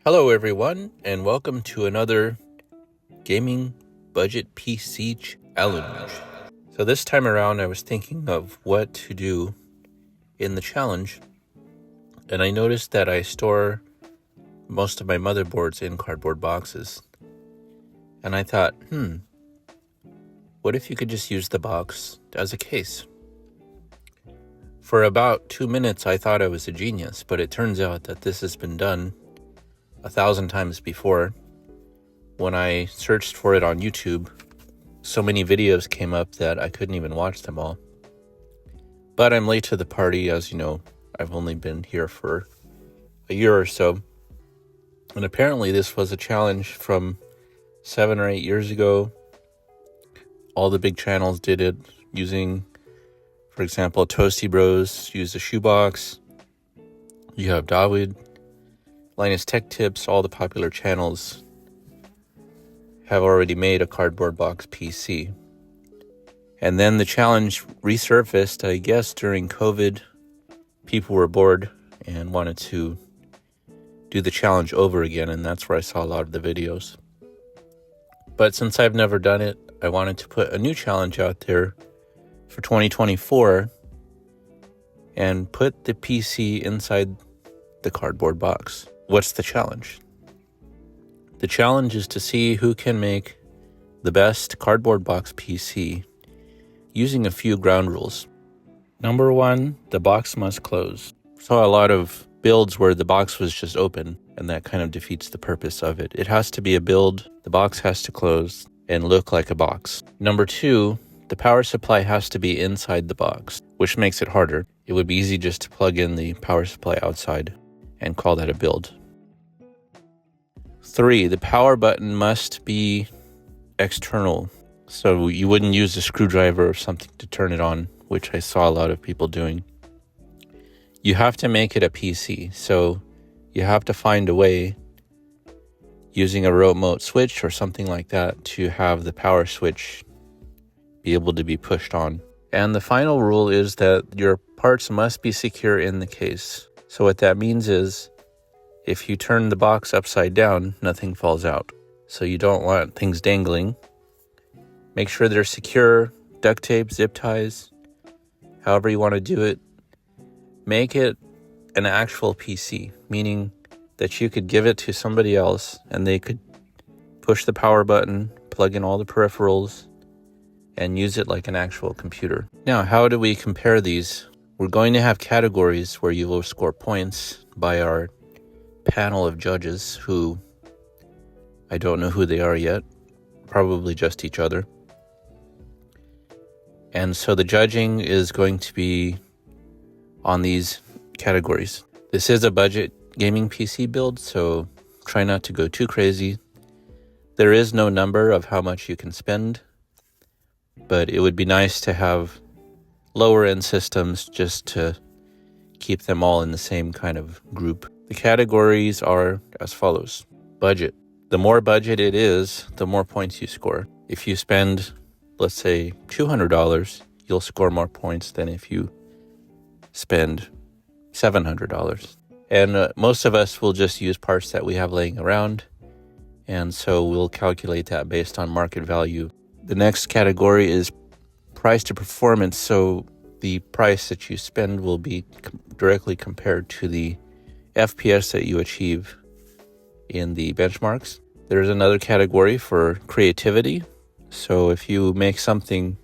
Hello everyone, and welcome to another gaming budget PC challenge. So this time around I was thinking of what to do in the challenge, and I noticed that I store most of my motherboards in cardboard boxes. And I thought, what if you could just use the box as a case? For about 2 minutes I thought I was a genius, but it turns out that this has been done 1,000 times before. When I searched for it on YouTube, so many videos came up that I couldn't even watch them all. But I'm late to the party, as you know. I've only been here for a year or so. And apparently this was a challenge from 7 or 8 years ago. All the big channels did it using, for example, Toasty Bros used a shoebox. You have Dawood, Linus Tech Tips, all the popular channels have already made a cardboard box PC. And then the challenge resurfaced, I guess, during COVID. People were bored and wanted to do the challenge over again, and that's where I saw a lot of the videos. But since I've never done it, I wanted to put a new challenge out there for 2024 and put the PC inside the cardboard box. What's the challenge? The challenge is to see who can make the best cardboard box PC using a few ground rules. Number 1, the box must close. Saw a lot of builds where the box was just open, and that kind of defeats the purpose of it. It has to be a build, the box has to close and look like a box. Number 2, the power supply has to be inside the box, which makes it harder. It would be easy just to plug in the power supply outside and call that a build. 3, the power button must be external. So you wouldn't use a screwdriver or something to turn it on, which I saw a lot of people doing. You have to make it a PC. So you have to find a way using a remote switch or something like that to have the power switch be able to be pushed on. And the final rule is that your parts must be secure in the case. So what that means is, if you turn the box upside down, nothing falls out. So you don't want things dangling. Make sure they're secure, duct tape, zip ties, however you want to do it. Make it an actual PC, meaning that you could give it to somebody else and they could push the power button, plug in all the peripherals, and use it like an actual computer. Now, how do we compare these? We're going to have categories where you will score points by our panel of judges who I don't know who they are yet, probably just each other. And so the judging is going to be on these categories. This is a budget gaming PC build, so try not to go too crazy. There is no number of how much you can spend, but it would be nice to have lower end systems just to keep them all in the same kind of group. The categories are as follows. Budget. The more budget it is, the more points you score. If you spend, let's say, $200, you'll score more points than if you spend $700. And most of us will just use parts that we have laying around, and so we'll calculate that based on market value. The next category is price to performance, so the price that you spend will be directly compared to the FPS that you achieve in the benchmarks. There's another category for creativity. So if you make something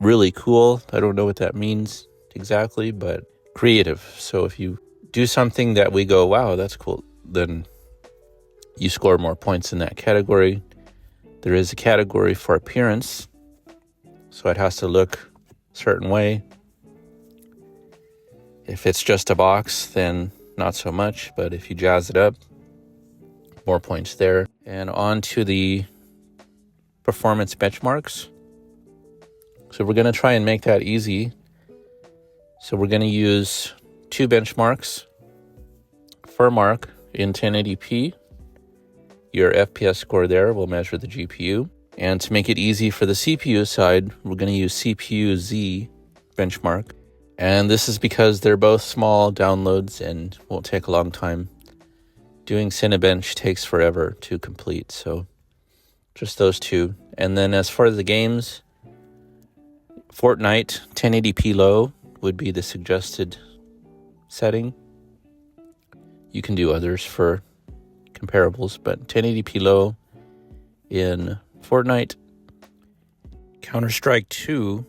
really cool, I don't know what that means exactly, but creative. So if you do something that we go, wow, that's cool, then you score more points in that category. There is a category for appearance. So it has to look a certain way. If it's just a box, then not so much, but if you jazz it up, more points there. And on to the performance benchmarks. So we're going to try and make that easy. So we're going to use two benchmarks. For mark in 1080p, your FPS score there will measure the GPU. And to make it easy for the CPU side, we're going to use CPU Z benchmark. And this is because they're both small downloads and won't take a long time. Doing Cinebench takes forever to complete, so just those two. And then as far as the games, Fortnite 1080p low would be the suggested setting. You can do others for comparables, but 1080p low in Fortnite. Counter-Strike 2,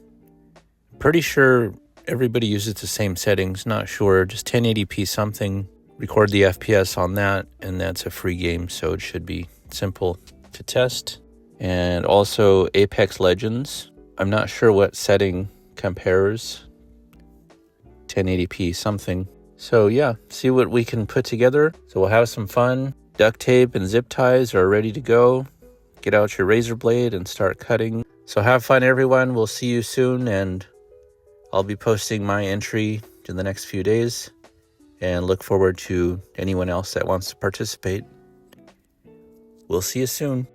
pretty sure everybody uses the same settings, not sure, just 1080p something. Record the FPS on that, and that's a free game, so it should be simple to test. And also Apex Legends, I'm not sure what setting compares, 1080p something. So yeah, see what we can put together. So we'll have some fun. Duct tape and zip ties are ready to go. Get out your razor blade and start cutting. So have fun, everyone. We'll see you soon, and I'll be posting my entry in the next few days, and look forward to anyone else that wants to participate. We'll see you soon.